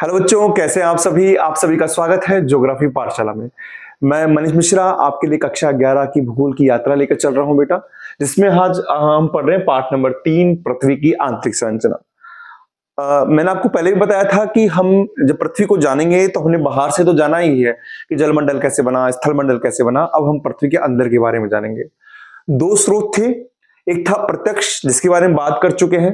Hello बच्चों, कैसे हैं आप सभी का स्वागत है ज्योग्राफी पाठशाला में। मैं मनीष मिश्रा आपके लिए कक्षा 11 की भूगोल की यात्रा लेकर चल रहा हूं बेटा, जिसमें आज हम पढ़ रहे हैं पाठ नंबर 3, पृथ्वी की आंतरिक संरचना। मैंने आपको पहले भी बताया था कि हम जब पृथ्वी को जानेंगे तो हमने बाहर से तो जाना ही है कि जलमंडल कैसे बना, स्थल मंडल कैसे बना। अब हम पृथ्वी के अंदर के बारे में जानेंगे। दो स्रोत थे, एक था प्रत्यक्ष जिसके बारे में बात कर चुके हैं।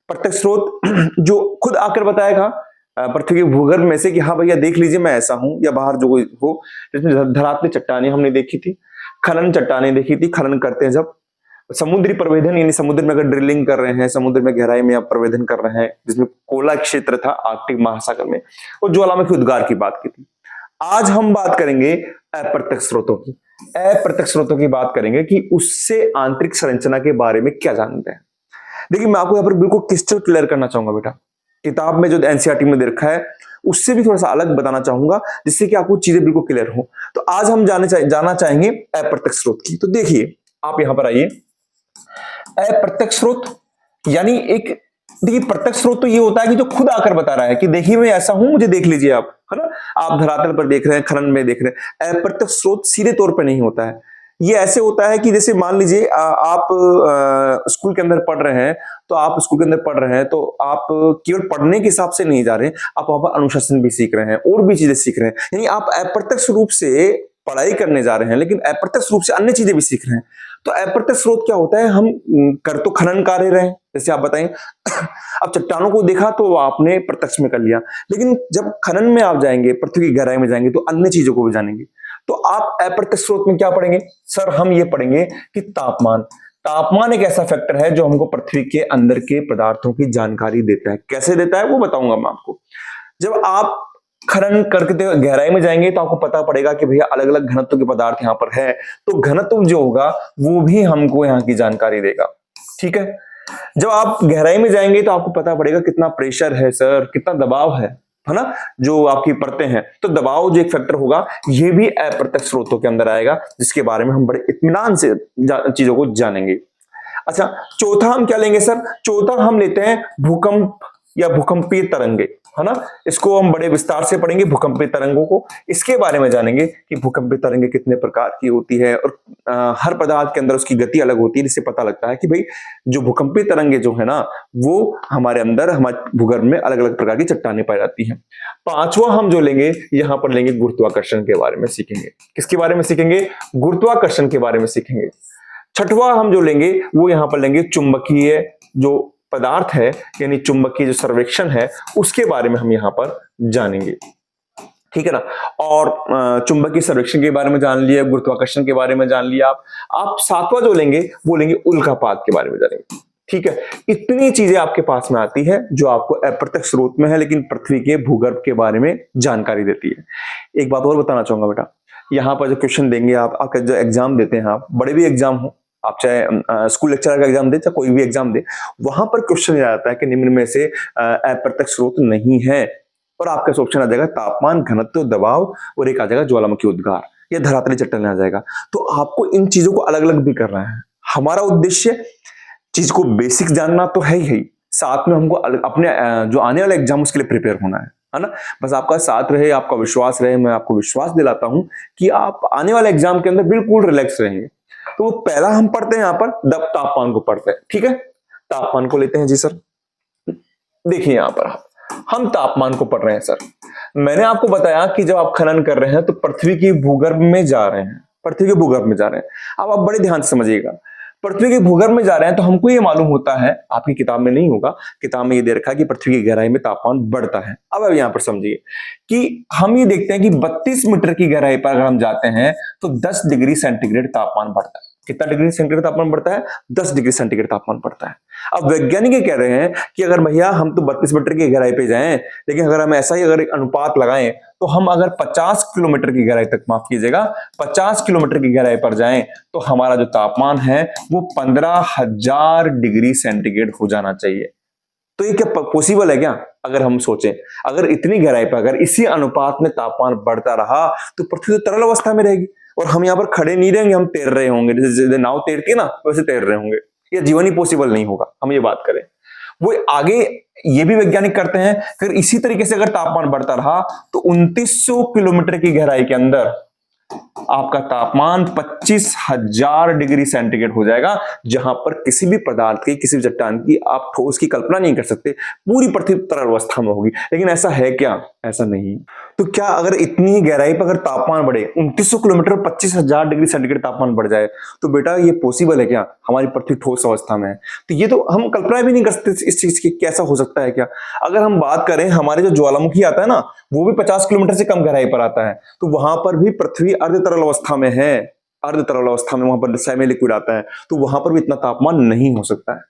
प्रत्यक्ष स्रोत जो खुद आकर बताएगा पृथ्वी के भूगर्भ में से कि हाँ भैया देख लीजिए मैं ऐसा हूं, या बाहर जो कोई हो, जिसमें धरातल चट्टानें हमने देखी थी, खनन चट्टानें देखी थी। खनन करते हैं जब समुद्री प्रवेधन, यानी समुद्र में अगर ड्रिलिंग कर रहे हैं, समुद्र में गहराई में आप प्रवेधन कर रहे हैं, जिसमें कोला क्षेत्र था आर्कटिक महासागर में, और ज्वालामुखी उद्गार की बात की थी। आज हम बात करेंगे अप्रत्यक्ष स्रोतों की। अप्रत्यक्ष स्रोतों की बात करेंगे कि उससे आंतरिक संरचना के बारे में क्या जानते हैं। देखिए, मैं आपको यहाँ पर बिल्कुल क्रिस्टल क्लियर करना चाहूंगा बेटा, किताब में जो एनसीईआरटी में दे रखा है उससे भी थोड़ा सा अलग बताना चाहूंगा, जिससे कि आपको चीजें बिल्कुल क्लियर हो। तो आज हम जाना चाहेंगे अप्रत्यक्ष स्रोत की। तो देखिए, आप यहां पर आइए। अप्रत्यक्ष स्रोत यानी एक, देखिए प्रत्यक्ष स्रोत तो ये होता है कि जो खुद आकर बता रहा है कि देखिए मैं ऐसा हूं, मुझे देख लीजिए आप, है ना। आप धरातल पर देख रहे हैं, खनन में देख रहे हैं। अप्रत्यक्ष स्रोत सीधे तौर पर नहीं होता है। ये ऐसे होता है कि जैसे मान लीजिए आप स्कूल के अंदर पढ़ रहे हैं, तो आप स्कूल के अंदर पढ़ रहे हैं तो आप केवल पढ़ने के हिसाब से नहीं जा रहे हैं, आप वहां पर अनुशासन भी सीख रहे हैं और भी चीजें सीख रहे हैं। यानी आप अप्रत्यक्ष रूप से पढ़ाई करने जा रहे हैं, लेकिन अप्रत्यक्ष रूप से अन्य चीजें भी सीख रहे हैं। तो अप्रत्यक्ष स्रोत क्या होता है, हम कर तो खनन कार्य रहे, जैसे आप बताएं अब चट्टानों को देखा तो आपने प्रत्यक्ष में कर लिया, लेकिन जब खनन में आप जाएंगे, पृथ्वी की गहराई में जाएंगे, तो अन्य चीजों को भी जानेंगे। तो आप अप्रत्यक्ष स्रोत में क्या पढ़ेंगे सर? हम ये पढ़ेंगे कि तापमान। तापमान एक ऐसा फैक्टर है जो हमको पृथ्वी के अंदर के पदार्थों की जानकारी देता है। कैसे देता है वो बताऊंगा मैं आपको। जब आप खनन करके गहराई में जाएंगे तो आपको पता पड़ेगा कि भैया अलग अलग घनत्व के पदार्थ यहाँ पर है, तो घनत्व जो होगा वो भी हमको यहाँ की जानकारी देगा। ठीक है। जब आप गहराई में जाएंगे तो आपको पता पड़ेगा कितना प्रेशर है सर, कितना दबाव है ना, जो आपकी परतें हैं। तो दबाव जो एक फैक्टर होगा, ये भी अप्रत्यक्ष स्रोतों के अंदर आएगा, जिसके बारे में हम बड़े इत्मीनान से चीजों को जानेंगे। अच्छा, चौथा हम क्या लेंगे सर? चौथा हम लेते हैं भूकंप या भूकंपीय तरंगे, है ना। इसको हम बड़े विस्तार से पढ़ेंगे, भूकंपीय तरंगों को। इसके बारे में जानेंगे कि भूकंपीय तरंगे कितने प्रकार की होती है, और हर पदार्थ के अंदर उसकी गति अलग होती है, जिससे पता लगता है कि भाई जो भूकंपीय तरंगे जो है ना, वो हमारे अंदर, हमारे भूगर्भ में अलग अलग प्रकार की चट्टानें पाई जाती हैं। पांचवा हम जो लेंगे, यहां पर लेंगे गुरुत्वाकर्षण के बारे में सीखेंगे। किसके बारे में सीखेंगे? गुरुत्वाकर्षण के बारे में सीखेंगे। छठवां हम जो लेंगे वो यहां पर लेंगे चुंबकीय जो पदार्थ है, यानी चुंबकीय जो सर्वेक्षण है, उसके बारे में हम यहां पर जानेंगे। ठीक है ना। और चुंबकीय सर्वेक्षण के बारे में जान लिया, गुरुत्वाकर्षण के बारे में जान लिया। आप सातवां जो लेंगे वो लेंगे उल्कापात के बारे में जानेंगे। ठीक है। इतनी चीजें आपके पास में आती है जो आपको अप्रत्यक्ष स्रोत में है, लेकिन पृथ्वी के भूगर्भ के बारे में जानकारी देती है। एक बात और बताना चाहूंगा बेटा, यहाँ पर जो क्वेश्चन देंगे आपका जो एग्जाम देते हैं, आप बड़े भी एग्जाम हो, आप चाहे स्कूल लेक्चरर का एग्जाम दे, चाहे कोई भी एग्जाम दे, वहां पर क्वेश्चन आ जाता है कि निम्न में से अप्रत्यक्ष स्रोत नहीं है, और आपका ऑप्शन आ जाएगा तापमान, घनत्व, दबाव, और एक आ जाएगा ज्वालामुखी उद्गार या धरातली चट्टानें आ जाएगा। तो आपको इन चीजों को अलग अलग भी करना है। हमारा उद्देश्य चीज को बेसिक जानना तो है ही, साथ में हमको अपने जो आने वाला एग्जाम उसके लिए प्रिपेयर होना है ना। बस आपका साथ रहे, आपका विश्वास रहे। मैं आपको विश्वास दिलाता हूं कि आप आने वाले एग्जाम के अंदर बिल्कुल रिलैक्स रहेंगे। तो वो पहला हम पढ़ते हैं, यहां पर तापमान को पढ़ते हैं। ठीक है, तापमान को लेते हैं जी सर। देखिए यहां पर हम तापमान को पढ़ रहे हैं सर। मैंने आपको बताया कि जब आप खनन कर रहे हैं तो पृथ्वी की भूगर्भ में जा रहे हैं, पृथ्वी के भूगर्भ में जा रहे हैं। अब आप बड़े ध्यान से समझिएगा, पृथ्वी के भूगर्भ में जा रहे हैं तो हमको ये मालूम होता है, आपकी किताब में नहीं होगा, किताब में ये दे रखा है कि पृथ्वी की गहराई में तापमान बढ़ता है। अब यहां पर समझिए कि हम ये देखते हैं कि 32 मीटर की गहराई पर अगर हम जाते हैं तो 10 डिग्री सेंटीग्रेड तापमान बढ़ता है। कितना डिग्री सेंटीग्रेड तापमान बढ़ता है? 10 डिग्री सेंटीग्रेड तापमान बढ़ता है। अब वैज्ञानिक ये कह रहे हैं कि अगर भैया हम तो 32 मीटर की गहराई पे जाएं, लेकिन अगर हम ऐसा ही अगर एक अनुपात लगाएं तो हम अगर 50 किलोमीटर की गहराई तक, माफ कीजिएगा, 50 किलोमीटर की गहराई पर जाएं तो हमारा जो तापमान है वो 15,000 डिग्री सेंटीग्रेड हो जाना चाहिए। तो ये क्या पॉसिबल है क्या? अगर हम सोचें, अगर इतनी गहराई पर अगर इसी अनुपात में तापमान बढ़ता रहा तो पृथ्वी तो तरल अवस्था में रहेगी, और हम यहाँ पर खड़े नहीं रहेंगे, हम तैर रहे होंगे, जैसे नाव तैरती है ना वैसे तैर रहे होंगे। ये जीवन ही पॉसिबल नहीं होगा, हम ये बात करें। वो आगे ये भी वैज्ञानिक करते हैं, फिर इसी तरीके से अगर तापमान बढ़ता रहा तो 2900 किलोमीटर की गहराई के अंदर आपका तापमान 25,000 डिग्री सेंटीग्रेड हो जाएगा, जहां पर किसी भी पदार्थ की, किसी भी चट्टान की आप ठोस की कल्पना नहीं कर सकते, पूरी पृथ्वी तरल अवस्था में होगी। लेकिन ऐसा है क्या? ऐसा नहीं। तो क्या अगर इतनी गहराई पर अगर तापमान बढ़े, 2900 किलोमीटर 25,000 डिग्री सेंटीग्रेड तापमान बढ़ जाए, तो बेटा ये पॉसिबल है क्या? हमारी पृथ्वी ठोस अवस्था में है। तो ये तो हम कल्पना भी नहीं कर सकते इस चीज की, कैसा हो सकता है क्या? अगर हम बात करें, हमारे जो ज्वालामुखी आता है ना, वो भी 50 किलोमीटर से कम गहराई पर आता है, तो वहां पर भी पृथ्वी अर्ध तरल अवस्था में है, अर्ध तरल अवस्था में वहां पर सेमी लिक्विड आता है, तो वहां पर भी इतना तापमान नहीं हो सकता है।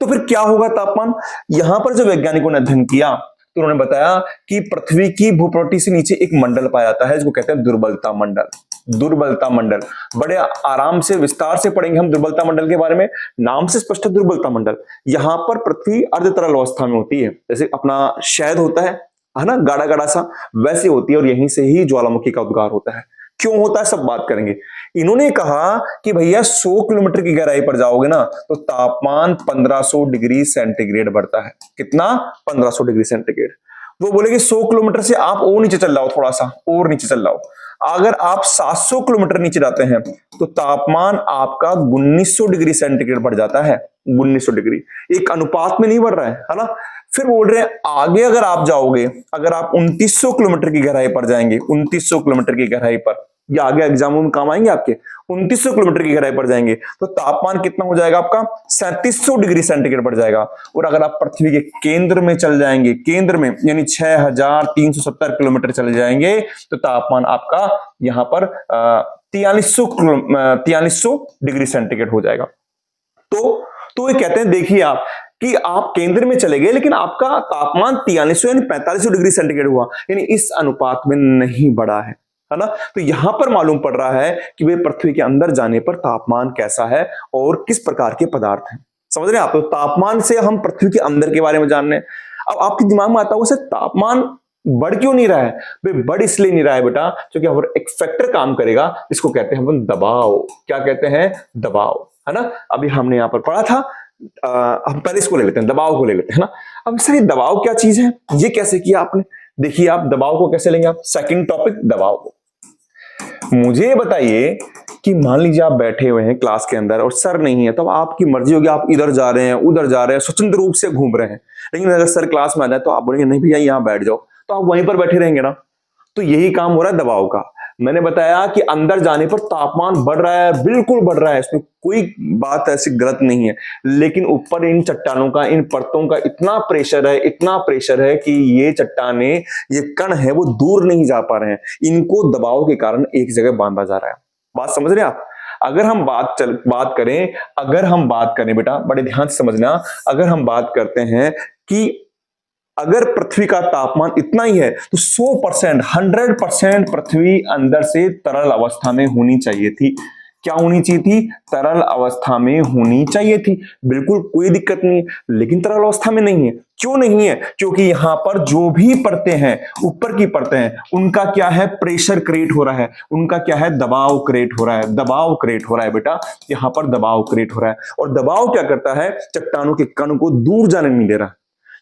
तो फिर क्या होगा तापमान? यहां पर जो वैज्ञानिकों ने अध्ययन किया तो उन्होंने बताया कि पृथ्वी की भूपृष्ठ से नीचे एक मंडल पाया जाता है, जिसको कहते हैं दुर्बलता मंडल। दुर्बलता मंडल बड़े आराम से विस्तार से पढ़ेंगे हम दुर्बलता मंडल के बारे में, नाम से स्पष्ट है दुर्बलता मंडल। यहां पर पृथ्वी अर्ध तरल अवस्था में होती है, जैसे अपना शहद होता है ना, गाढ़ा गाढ़ा सा, वैसे होती है, और यहीं से ही ज्वालामुखी का उद्गार होता है। क्यों होता है सब बात करेंगे। इन्होंने कहा कि भैया 100 किलोमीटर की गहराई पर जाओगे ना तो तापमान 1500 डिग्री सेंटीग्रेड बढ़ता है। कितना? 1500 डिग्री सेंटीग्रेड। वो बोले कि 100 किलोमीटर से आप और नीचे चल जाओ, थोड़ा सा और नीचे चल जाओ, अगर आप 700 किलोमीटर नीचे जाते हैं तो तापमान आपका 1900 डिग्री सेंटीग्रेड बढ़ जाता है। 1900 डिग्री एक अनुपात में नहीं बढ़ रहा है ना। फिर बोल रहे हैं आगे अगर आप जाओगे, अगर आप 2900 किलोमीटर की गहराई पर जाएंगे, 2900 किलोमीटर की गहराई पर, ये आगे एग्जामों में काम आएंगे आपके, 2900 किलोमीटर की गहराई पर जाएंगे तो तापमान कितना हो जाएगा आपका? 3700 डिग्री सेंटीग्रेड बढ़ जाएगा। और अगर आप पृथ्वी के केंद्र में चल जाएंगे, केंद्र में यानी 6370 किलोमीटर चले जाएंगे तो तापमान आपका यहां पर 4300 डिग्री सेंटीग्रेड हो जाएगा। तो ये कहते हैं, देखिए आप कि आप केंद्र में चले गए लेकिन आपका तापमान 4300 यानी 4500 डिग्री सेंटीग्रेड हुआ, यानी इस अनुपात में नहीं बढ़ा है ना। तो यहां पर मालूम पड़ रहा है कि वे पृथ्वी के अंदर जाने पर तापमान कैसा है और किस प्रकार के पदार्थ हैं। समझ रहे हैं आप? तो तापमान से हम पृथ्वी के अंदर के बारे में जान रहे हैं। अब आपके दिमाग में आता होगा, तापमान बढ़ क्यों नहीं रहा है? भाई बढ़ इसलिए नहीं रहा है बेटा, क्योंकि यहाँ पर एक फैक्टर काम करेगा, इसको कहते हैं अपन दबाव। क्या कहते हैं? दबाव, है ना। अभी हमने यहां पर पढ़ा था, हम पहले इसको ले लेते हैं, दबाव को ले लेते हैं ना। अब सर ये दबाव क्या चीज है, ये कैसे किया आपने? देखिए आप दबाव को कैसे लेंगे, आप सेकंड टॉपिक दबाव को। मुझे बताइए कि मान लीजिए आप बैठे हुए हैं क्लास के अंदर और सर नहीं है, तब आपकी मर्जी होगी, आप इधर जा रहे हैं उधर जा रहे हैं, स्वतंत्र रूप से घूम रहे हैं। लेकिन अगर सर क्लास में आ जाए तो आप बोलेंगे नहीं भैया यहाँ बैठ जाओ, तो आप वहीं पर बैठे रहेंगे ना। तो यही काम हो रहा है दबाव का। मैंने बताया कि अंदर जाने पर तापमान बढ़ रहा है, बिल्कुल बढ़ रहा है, इसमें कोई बात ऐसी गलत नहीं है। लेकिन ऊपर इन चट्टानों का, इन परतों का इतना प्रेशर है, इतना प्रेशर है कि ये चट्टाने, ये कण है वो दूर नहीं जा पा रहे हैं। इनको दबाव के कारण एक जगह बांधा जा रहा है। बात समझ रहे हैं आप? अगर हम बात करें बेटा, बड़े ध्यान से समझना, अगर हम बात करते हैं कि अगर पृथ्वी का तापमान इतना ही है तो 100%, 100% पृथ्वी अंदर से तरल अवस्था में होनी चाहिए थी। क्या होनी चाहिए थी? तरल अवस्था में होनी चाहिए थी, बिल्कुल कोई दिक्कत नहीं है। लेकिन तरल अवस्था में नहीं है। क्यों नहीं है? क्योंकि यहां पर जो भी परतें हैं, ऊपर की परतें हैं, उनका क्या है? प्रेशर क्रिएट हो रहा है, उनका क्या है? दबाव क्रिएट हो रहा है, दबाव क्रिएट हो रहा है बेटा, यहां पर दबाव क्रिएट हो रहा है। और दबाव क्या करता है? चट्टानों के कण को दूर जाने नहीं दे रहा,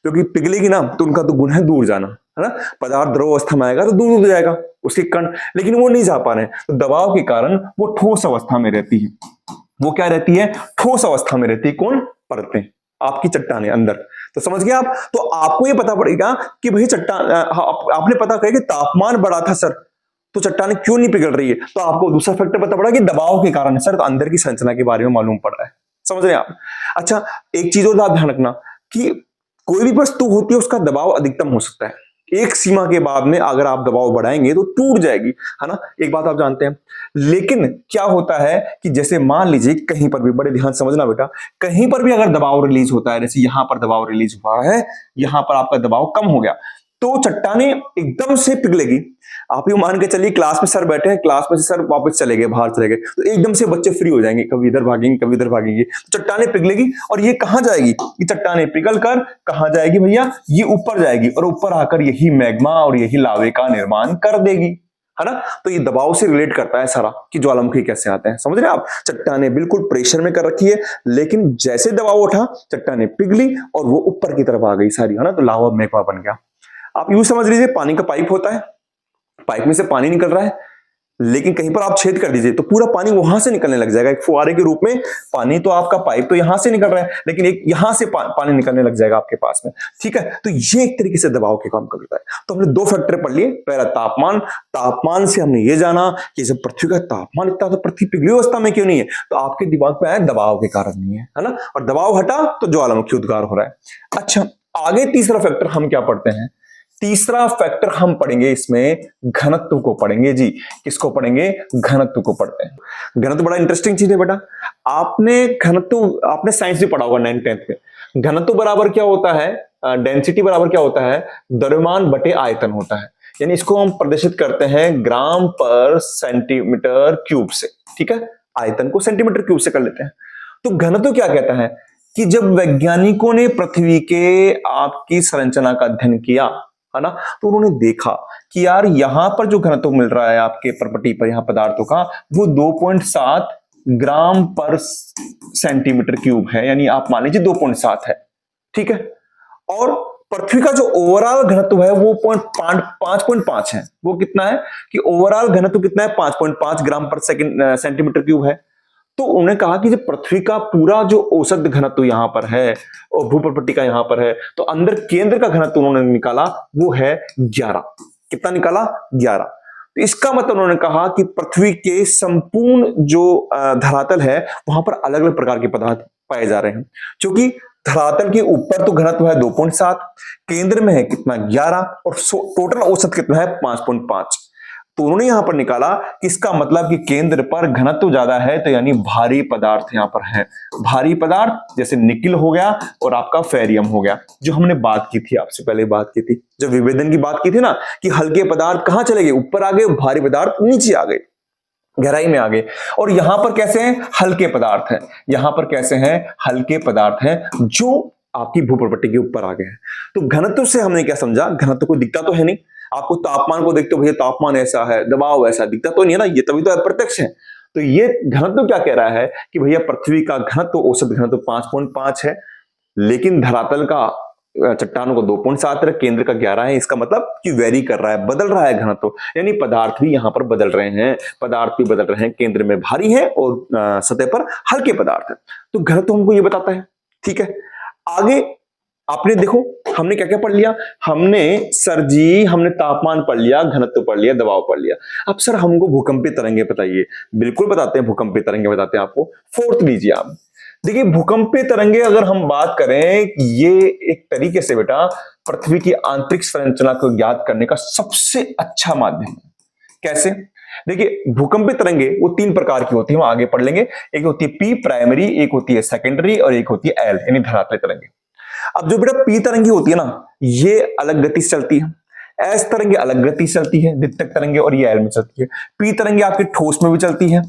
क्योंकि पिघलेगी ना तो उनका तो गुण है दूर जाना, है ना। पदार्थ द्रव अवस्था में आएगा तो दूर दूर जाएगा उसके कण, लेकिन वो नहीं जा पा रहे हैं। तो दबाव के कारण वो ठोस अवस्था में रहती है। वो क्या रहती है? ठोस अवस्था में रहती है। कौन? परतें, आपकी चट्टाने अंदर। तो समझ गए आप? तो आपको ये पता पड़ेगा कि भाई चट्टान, आपने पता करें कि तापमान बढ़ा था सर, तो चट्टाने क्यों नहीं पिघल रही है, तो आपको दूसरा फैक्टर पता पड़ा कि दबाव के कारण है सर, तो अंदर की संरचना के बारे में मालूम पड़ रहा है। समझ रहे हैं आप? अच्छा, एक चीज और ध्यान रखना कि कोई भी वस्तु होती है उसका दबाव अधिकतम हो सकता है। एक सीमा के बाद में अगर आप दबाव बढ़ाएंगे तो टूट जाएगी, है ना। एक बात आप जानते हैं। लेकिन क्या होता है कि जैसे मान लीजिए कहीं पर भी, बड़े ध्यान समझना बेटा, कहीं पर भी अगर दबाव रिलीज होता है, जैसे यहां पर दबाव रिलीज हुआ है, यहां पर आपका दबाव कम हो गया, तो चट्टाने एकदम से पिघलेगी। आप ये मान के चलिए क्लास में सर बैठे हैं, क्लास में से सर वापस चले गए, बाहर चले गए, तो एकदम से बच्चे फ्री हो जाएंगे, कभी इधर भागेंगे कभी इधर भागेंगे, तो चट्टाने पिघलेगी। और ये कहां जाएगी? ये चट्टाने पिघल कर कहां जाएगी भैया? ये ऊपर जाएगी और ऊपर आकर यही मैग्मा और यही लावे का निर्माण कर देगी, है ना। तो ये दबाव से रिलेट करता है सारा कि ज्वालामुखी कैसे आते हैं, समझ रहे हैं आप। चट्टाने बिल्कुल प्रेशर में कर रखी है, लेकिन जैसे दबाव उठा चट्टाने पिघली और वो ऊपर की तरफ आ गई सारी, है ना, तो लावा मैग्मा बन गया। आप यूं समझ लीजिए पानी का पाइप होता है, पाइप में से पानी निकल रहा है, लेकिन कहीं पर आप छेद कर दीजिए तो पूरा पानी वहां से निकलने लग जाएगा, एक फुहारे के रूप में। पानी तो आपका पाइप तो यहां से निकल रहा है, लेकिन एक यहां से पानी निकलने लग जाएगा आपके पास में, ठीक है। तो ये एक तरीके से दबाव के काम करता है। तो हमने दो फैक्टर पढ़ लिए, पहला तापमान, तापमान से हमने ये जाना कि जब पृथ्वी का तापमान इतना तो पृथ्वी पिघली अवस्था में क्यों नहीं है, तो आपके दिमाग में आया दबाव के कारण नहीं है ना, और दबाव हटा तो ज्वालामुखी उद्गार हो रहा है। अच्छा, आगे तीसरा फैक्टर हम क्या पढ़ते हैं, तीसरा फैक्टर हम पढ़ेंगे इसमें घनत्व को पढ़ेंगे जी। किसको पढ़ेंगे, घनत्व को पढ़ते हैं। घनत्व बड़ा इंटरेस्टिंग चीज है बेटा, आपने घनत्व आपने साइंस भी पढ़ा होगा 9th-10th में। घनत्व बराबर क्या होता है, डेंसिटी बराबर क्या होता है, द्रव्यमान बटे आयतन होता है। यानी इसको हम प्रदर्शित करते हैं ग्राम पर सेंटीमीटर क्यूब से, ठीक है, आयतन को सेंटीमीटर क्यूब से कर लेते हैं। तो घनत्व क्या कहता है कि जब वैज्ञानिकों ने पृथ्वी के आपकी संरचना का अध्ययन किया, है ना, तो उन्होंने देखा कि यार यहां पर जो घनत्व मिल रहा है आपके परपटी पर यहां पदार्थों का, वो 2.7 ग्राम पर सेंटीमीटर क्यूब है, यानी आप मान लीजिए 2.7 है, ठीक है। और पृथ्वी का जो ओवरऑल घनत्व है वो 5.5 है। वो कितना है कि ओवरऑल घनत्व कितना है, 5.5 ग्राम पर सेंटीमीटर क्यूब है। तो उन्होंने कहा कि जब पृथ्वी का पूरा जो औसत घनत्व यहां पर है और भूप्रपट्टी का यहां पर है, तो अंदर केंद्र का घनत्व उन्होंने निकाला, वो है 11। कितना निकाला, 11। तो इसका मतलब उन्होंने कहा कि पृथ्वी के संपूर्ण जो धरातल है वहां पर अलग अलग प्रकार के पदार्थ पाए जा रहे हैं। क्योंकि धरातल के ऊपर तो घनत्व है 2.7, केंद्र में है कितना 11, और टोटल औसत कितना है 5.5। तो उन्होंने यहां पर निकाला कि इसका मतलब कि केंद्र पर घनत्व ज्यादा है, तो यानी भारी पदार्थ यहां पर है। भारी पदार्थ जैसे निकिल हो गया और आपका फेरियम हो गया, जो हमने बात की थी, आपसे पहले बात की थी, जब विभेदन की बात की थी ना, कि हल्के पदार्थ कहां चले गए, ऊपर आ गए, भारी पदार्थ नीचे आ गए, गहराई में आ गए। और यहां पर कैसे हैं, हल्के पदार्थ हैं। यहां पर कैसे हैं, हल्के पदार्थ हैं जो आपकी भूप्रपट्टी के ऊपर आ गए हैं। तो घनत्व से हमने क्या समझा, घनत्व को दिखता तो है नहीं, आपको तापमान को देखते हो भैया तापमान ऐसा है, दबाव ऐसा, दिखता तो नहीं है ना, ये तभी तो अप्रत्यक्ष है। तो ये घनत्व क्या कह रहा है कि भैया पृथ्वी का घनत्व, औसत घनत्व 5.5 है, लेकिन धरातल का चट्टानों को 2.7 है, केंद्र का 11 है। इसका मतलब कि वेरी कर रहा है, बदल रहा है घनत्व, यानी पदार्थ भी यहां पर बदल रहे हैं, पदार्थ भी बदल रहे हैं, केंद्र में भारी है और सतह पर हल्के पदार्थ है। तो घनत्व हमको ये बताता है, ठीक है। आगे आपने देखो हमने क्या क्या पढ़ लिया, हमने सर जी हमने तापमान पढ़ लिया, घनत्व पढ़ लिया, दबाव पढ़ लिया। अब सर हमको भूकंपीय तरंगे बताइए। बिल्कुल बताते हैं, भूकंपीय तरंगे बताते हैं आपको। फोर्थ लीजिए आप, देखिए भूकंपीय तरंगे अगर हम बात करें, ये एक तरीके से बेटा पृथ्वी की आंतरिक संरचना को ज्ञात करने का सबसे अच्छा माध्यम है। कैसे, देखिए भूकंपीय तरंगे वो 3 प्रकार की होती है, हम आगे पढ़ लेंगे। एक होती है पी प्राइमरी, एक होती है सेकेंडरी, और एक होती है एल यानी धरातल तरंगे। अब जो बेटा पी तरंगी होती है ना, ये अलग गति से चलती है, एस तरंगे अलग गति से चलती है, द्वितीयक तरंगे, और ये एल में चलती है। पी तरंगे आपके ठोस में भी चलती है,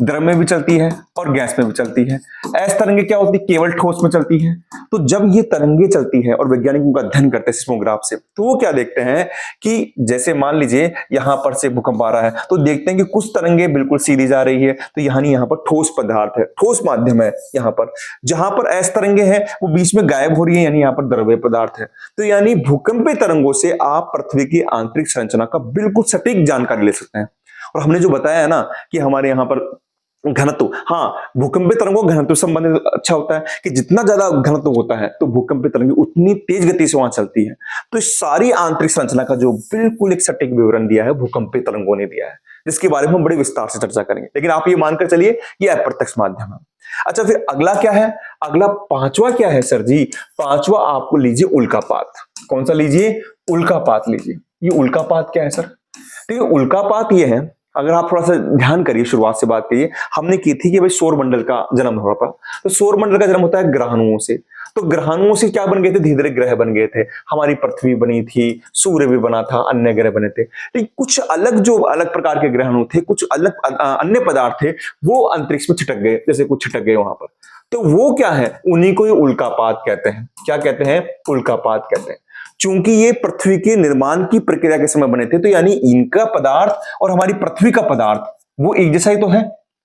द्रव में भी चलती है, और गैस में भी चलती है। एस तरंगे क्या होती है, केवल ठोस में चलती है। तो जब ये तरंगे चलती है और वैज्ञानिक उनका अध्ययन करते हैं सिस्मोग्राफ से, तो वो क्या देखते हैं कि जैसे मान लीजिए यहां पर से भूकंप आ रहा है, तो देखते हैं कि कुछ तरंगे बिल्कुल सीधी जा रही है, तो यहाँ पर ठोस पदार्थ है, ठोस माध्यम है यहाँ पर। जहां पर एस तरंगे हैं वो बीच में गायब हो रही है, यानी यहाँ पर द्रव्य पदार्थ है। तो यानी भूकंपीय तरंगों से आप पृथ्वी की आंतरिक संरचना का बिल्कुल सटीक जानकारी ले सकते हैं। और हमने जो बताया है ना कि हमारे यहाँ पर घनत्व, हाँ भूकंपीय तरंगों घनत्व संबंधित अच्छा होता है कि जितना ज्यादा घनत्व होता है तो भूकंपीय तरंगें उतनी तेज गति से वहां चलती है। तो इस सारी आंतरिक संरचना का जो बिल्कुल एक सटीक विवरण दिया है भूकंपीय तरंगों ने दिया है, जिसके बारे में हम बड़े विस्तार से चर्चा करेंगे। लेकिन आप ये मानकर चलिए ये अप्रत्यक्ष माध्यम है। अच्छा, फिर अगला क्या है, अगला पांचवा क्या है सर जी, पांचवा आपको लीजिए उल्कापात। कौन सा लीजिए, उल्कापात लीजिए। ये उल्कापात क्या है सर, तो ये उल्कापात ये है, अगर आप थोड़ा सा ध्यान करिए, शुरुआत से बात करिए, हमने की थी कि भाई सौर मंडल का जन्म हो रहा था। तो सौर मंडल का जन्म होता है ग्रहाणुओं से। तो ग्रहाणुओं से क्या बन गए थे, धीरे धीरे ग्रह बन गए थे। हमारी पृथ्वी बनी थी, सूर्य भी बना था, अन्य ग्रह बने थे। लेकिन कुछ अलग जो अलग प्रकार के ग्रहाणु थे, कुछ अलग अन्य पदार्थ थे, वो अंतरिक्ष में छिटक गए, जैसे कुछ छिटक गए वहां पर। तो वो क्या है, उन्हीं को ये उल्कापात कहते हैं। क्या कहते हैं, उल्कापात कहते हैं। चूंकि ये पृथ्वी के निर्माण की प्रक्रिया के समय बने थे, तो यानी इनका पदार्थ और हमारी पृथ्वी का पदार्थ वो एक जैसा ही तो है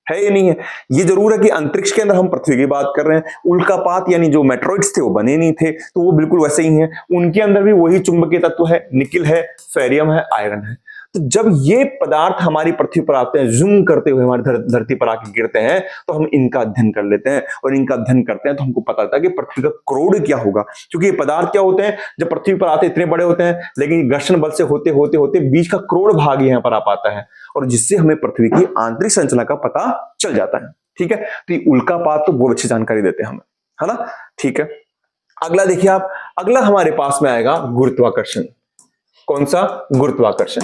या नहीं है? ये जरूर है कि अंतरिक्ष के अंदर हम पृथ्वी की बात कर रहे हैं, उल्कापात यानी जो मेट्रॉइड्स थे वो बने नहीं थे, तो वो बिल्कुल वैसे ही हैं। उनके अंदर भी वही चुंबकीय तत्व है, निकिल है, फेरियम है, आयरन है। तो जब ये पदार्थ हमारी पृथ्वी पर आते हैं, जूम करते हुए हमारी धरती पर आके गिरते हैं, तो हम इनका अध्ययन कर लेते हैं, और इनका अध्ययन करते हैं तो हमको पता चलता है कि पृथ्वी का क्रोड़ क्या होगा। क्योंकि ये पदार्थ क्या होते हैं, जब पृथ्वी पर आते इतने बड़े होते हैं, लेकिन घर्षण बल से होते होते होते बीच का क्रोड़ भाग यहाँ पर आ पाता है, और जिससे हमें पृथ्वी की आंतरिक संरचना का पता चल जाता है। ठीक है, तो ये उल्कापात तो बहुत अच्छी जानकारी देते हैं हमें, है ना। ठीक है, अगला देखिए आप, अगला हमारे पास में आएगा गुरुत्वाकर्षण। कौन सा? गुरुत्वाकर्षण।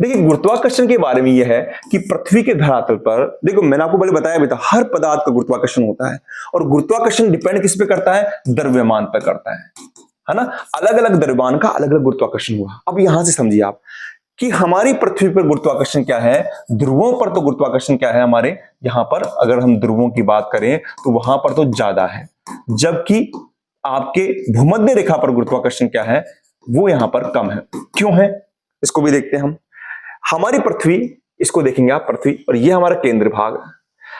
देखिए, गुरुत्वाकर्षण के बारे में यह है कि पृथ्वी के धरातल पर, देखो मैंने आपको पहले बताया भी था, हर पदार्थ का गुरुत्वाकर्षण होता है, और गुरुत्वाकर्षण डिपेंड किस पे करता है? द्रव्यमान पर करता है ना। अलग अलग द्रव्यमान का अलग अलग गुरुत्वाकर्षण हुआ। अब यहां से समझिए आप कि हमारी पृथ्वी पर गुरुत्वाकर्षण क्या है, ध्रुवों पर तो गुरुत्वाकर्षण क्या है हमारे यहां पर, अगर हम ध्रुवों की बात करें तो वहां पर तो ज्यादा है, जबकि आपके भूमध्य रेखा पर गुरुत्वाकर्षण क्या है, वो यहां पर कम है। क्यों है, इसको भी देखते हैं हम। हमारी पृथ्वी, इसको देखेंगे आप, पृथ्वी, और ये हमारा केंद्र भाग।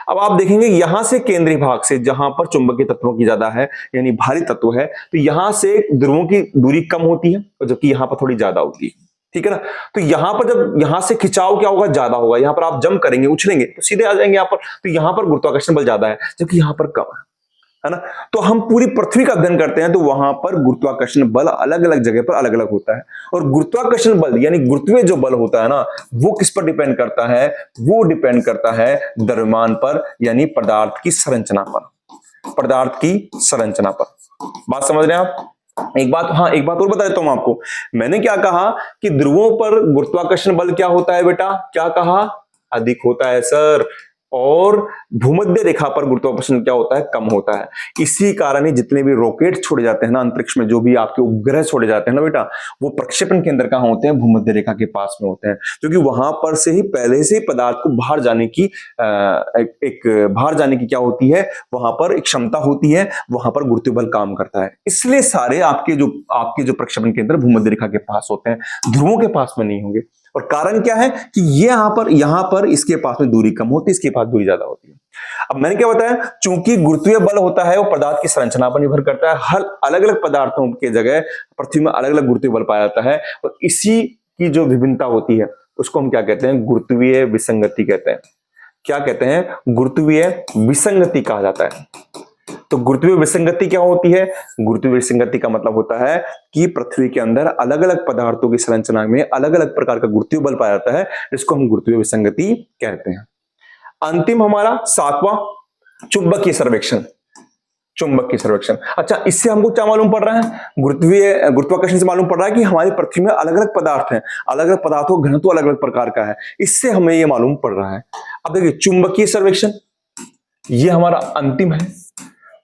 अब आप देखेंगे यहां से केंद्रीय भाग से, जहां पर चुंबकीय तत्वों की ज्यादा है यानी भारी तत्व है, तो यहां से ध्रुवों की दूरी कम होती है, और जबकि यहां पर थोड़ी ज्यादा होती है। ठीक है ना। तो यहां पर जब यहां से खिंचाव क्या होगा, ज्यादा होगा। यहां पर आप जंप करेंगे, उछलेंगे तो सीधे आ जाएंगे यहां पर, तो यहां पर गुरुत्वाकर्षण बल ज्यादा है, जबकि यहां पर कम है ना। तो हम पूरी पृथ्वी का अध्ययन करते हैं तो वहां पर गुरुत्वाकर्षण बल अलग अलग जगह पर अलग अलग होता है। और गुरुत्वाकर्षण बल यानी गुरुत्वीय जो बल होता है ना, वो किस पर डिपेंड करता है? वो डिपेंड करता है द्रव्यमान पर, यानी पदार्थ की संरचना पर, पदार्थ की संरचना पर। बात समझ रहे हैं आप? एक बात, हाँ एक बात और बता देता हूं आपको। मैंने क्या कहा कि ध्रुवों पर गुरुत्वाकर्षण बल क्या होता है बेटा? क्या कहा? अधिक होता है सर। और भूमध्य रेखा पर गुरुत्वाकर्षण क्या होता है? कम होता है। इसी कारण ही जितने भी रॉकेट छोड़े जाते हैं ना अंतरिक्ष में, जो भी आपके उपग्रह छोड़े जाते हैं ना बेटा, वो प्रक्षेपण केंद्र कहां होते हैं? भूमध्य रेखा के पास में होते हैं, क्योंकि वहां पर से ही पहले से ही पदार्थ को बाहर जाने की बाहर जाने की क्या होती है, वहां पर एक क्षमता होती है, वहां पर गुरुत्वीय बल काम करता है। इसलिए सारे आपके जो प्रक्षेपण केंद्र भूमध्य रेखा के पास होते हैं, ध्रुवों के पास में नहीं होंगे। और कारण क्या है कि ये यहां पर इसके पास में दूरी कम होती है, इसके पास दूरी ज्यादा होती है। अब मैंने क्या बताया, चूंकि गुरुत्वीय बल होता है वो पदार्थ की संरचना पर निर्भर करता है। हर अलग अलग पदार्थों के जगह पृथ्वी में अलग अलग गुरुत्वीय बल पाया जाता है, और इसी की जो विभिन्नता होती है उसको हम क्या कहते हैं? गुरुत्वीय विसंगति कहते हैं। क्या कहते हैं? गुरुत्वीय विसंगति कहा जाता है। तो गुरुत्वीय विसंगति क्या होती है? गुरुत्वीय विसंगति का मतलब होता है कि पृथ्वी के अंदर अलग अलग पदार्थों की संरचना में अलग अलग प्रकार का गुरुत्वीय बल पाया जाता है, जिसको हम गुरुत्वीय विसंगति कहते हैं। अंतिम हमारा सातवां, चुंबकीय सर्वेक्षण। चुंबकीय सर्वेक्षण, अच्छा इससे हमको क्या मालूम पड़ रहा है? गुरुत्वाकर्षण से मालूम पड़ रहा है कि हमारी पृथ्वी में अलग अलग पदार्थ हैं, अलग अलग पदार्थों का घनत्व अलग अलग प्रकार का है, इससे हमें यह मालूम पड़ रहा है। अब देखिए चुंबकीय सर्वेक्षण ये हमारा अंतिम है।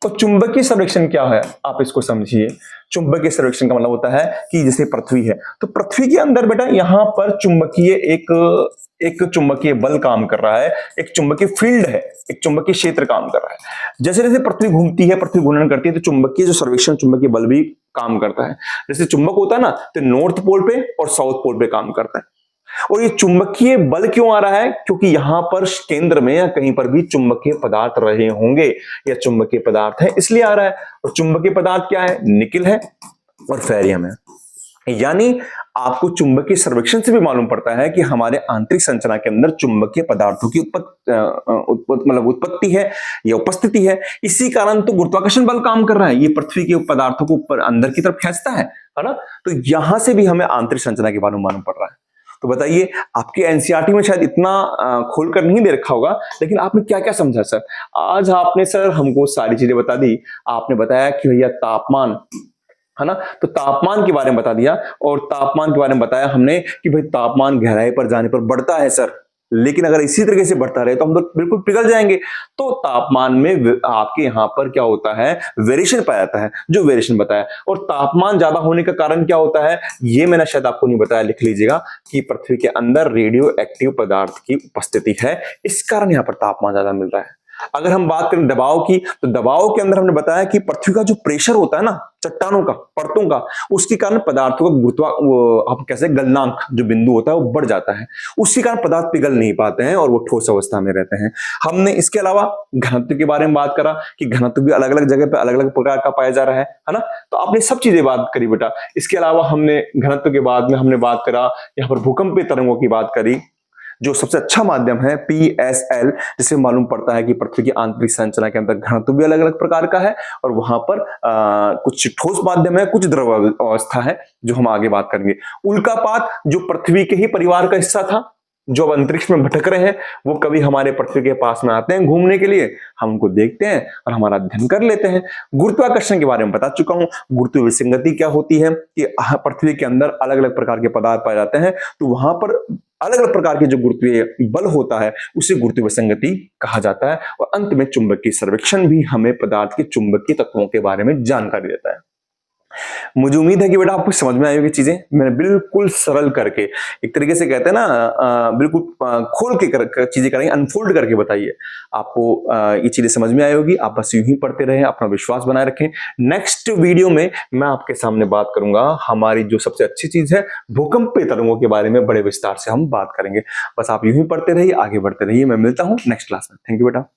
तो चुंबकीय सर्वेक्षण क्या है, आप इसको समझिए। चुंबकीय सर्वेक्षण का मतलब होता है कि जैसे पृथ्वी है, तो पृथ्वी के अंदर बेटा यहां पर चुंबकीय एक चुंबकीय बल काम कर रहा है, एक चुंबकीय फील्ड है, एक चुंबकीय क्षेत्र काम कर रहा है। जैसे जैसे पृथ्वी घूमती है, पृथ्वी घूर्णन करती है, तो चुंबकीय जो सर्वेक्षण चुंबकीय बल भी काम करता है। जैसे चुंबक होता है ना, तो नॉर्थ पोल पे और साउथ पोल पे काम करता है। और ये चुंबकीय बल क्यों आ रहा है? क्योंकि यहां पर केंद्र में या कहीं पर भी चुंबकीय पदार्थ रहे होंगे या चुंबकीय पदार्थ है, इसलिए आ रहा है। और चुंबकीय पदार्थ क्या है? निकिल है और फेरियम है। यानी आपको चुंबकीय सर्वेक्षण से भी मालूम पड़ता है कि हमारे आंतरिक संरचना के अंदर चुंबकीय पदार्थों की उत्पत्ति है या उपस्थिति है। इसी कारण तो गुरुत्वाकर्षण बल काम कर रहा है, ये पृथ्वी के पदार्थों को ऊपर अंदर की तरफ खींचता है ना। तो यहां से भी हमें आंतरिक संरचना के बारे में मालूम पड़ रहा है। तो बताइए, आपके एनसीईआरटी में शायद इतना खोलकर नहीं दे रखा होगा, लेकिन आपने क्या क्या समझा सर? आज आपने सर हमको सारी चीजें बता दी। आपने बताया कि भैया तापमान है ना, तो तापमान के बारे में बता दिया, और तापमान के बारे में बताया हमने कि भाई तापमान गहराई पर जाने पर बढ़ता है सर, लेकिन अगर इसी तरीके से बढ़ता रहे तो हम तो बिल्कुल पिघल जाएंगे। तो तापमान में आपके यहां पर क्या होता है? वेरिएशन पाया जाता है, जो वेरिएशन बताया। और तापमान ज्यादा होने का कारण क्या होता है, ये मैंने शायद आपको नहीं बताया, लिख लीजिएगा कि पृथ्वी के अंदर रेडियो एक्टिव पदार्थ की उपस्थिति है, इस कारण यहां पर तापमान ज्यादा मिल रहा है। अगर हम बात करें दबाव की, तो दबाव के अंदर हमने बताया कि पृथ्वी का जो प्रेशर होता है ना, चट्टानों का, परतों का, उसके कारण पदार्थों का आप कैसे गलनांक जो बिंदु होता है वो बढ़ जाता है। उसी कारण पदार्थ पिघल नहीं पाते हैं और वो ठोस अवस्था में रहते हैं। हमने इसके अलावा घनत्व के बारे में बात करा कि घनत्व भी अलग अलग जगह पे अलग अलग प्रकार का पाया जा रहा है ना। तो आपने सब चीजें बात करी बेटा। इसके अलावा हमने घनत्व के बाद में हमने बात करा, यहाँ पर भूकंपीय तरंगों की बात करी, जो सबसे अच्छा माध्यम है PSL, जिससे मालूम पड़ता है कि पृथ्वी की आंतरिक संरचना के अंदर घनत्व भी अलग अलग प्रकार का है और वहां पर कुछ ठोस माध्यम है, कुछ द्रव अवस्था है, जो हम आगे बात करेंगे। उल्कापात जो पृथ्वी के ही परिवार का हिस्सा था, जो अब अंतरिक्ष में भटक रहे हैं, वो कभी हमारे पृथ्वी के पास में आते हैं घूमने के लिए, हम उनको देखते हैं और हमारा अध्ययन कर लेते हैं। गुरुत्वाकर्षण के बारे में बता चुका हूं। गुरुत्व विसंगति क्या होती है कि पृथ्वी के अंदर अलग अलग प्रकार के पदार्थ पाए जाते हैं, तो वहां पर अलग अलग प्रकार के जो गुरुत्वीय बल होता है उसे गुरुत्व विसंगति कहा जाता है। और अंत में चुंबकीय सर्वेक्षण भी हमें पदार्थ के चुंबकीय तत्वों के बारे में जानकारी देता है। मुझे उम्मीद है कि बेटा आपको समझ में आई होगी चीजें। मैंने बिल्कुल सरल करके, एक तरीके से कहते हैं ना, बिल्कुल खोल के चीजें करेंगे, अनफोल्ड करके बताइए। आपको ये चीजें समझ में आई होगी। आप बस यूं ही पढ़ते रहें, अपना विश्वास बनाए रखें। नेक्स्ट वीडियो में मैं आपके सामने बात करूंगा हमारी जो सबसे अच्छी चीज है, भूकंपीय तरंगों के बारे में बड़े विस्तार से हम बात करेंगे। बस आप यूं ही पढ़ते रहिए, आगे बढ़ते रहिए। मैं मिलता हूं नेक्स्ट क्लास में। थैंक यू बेटा।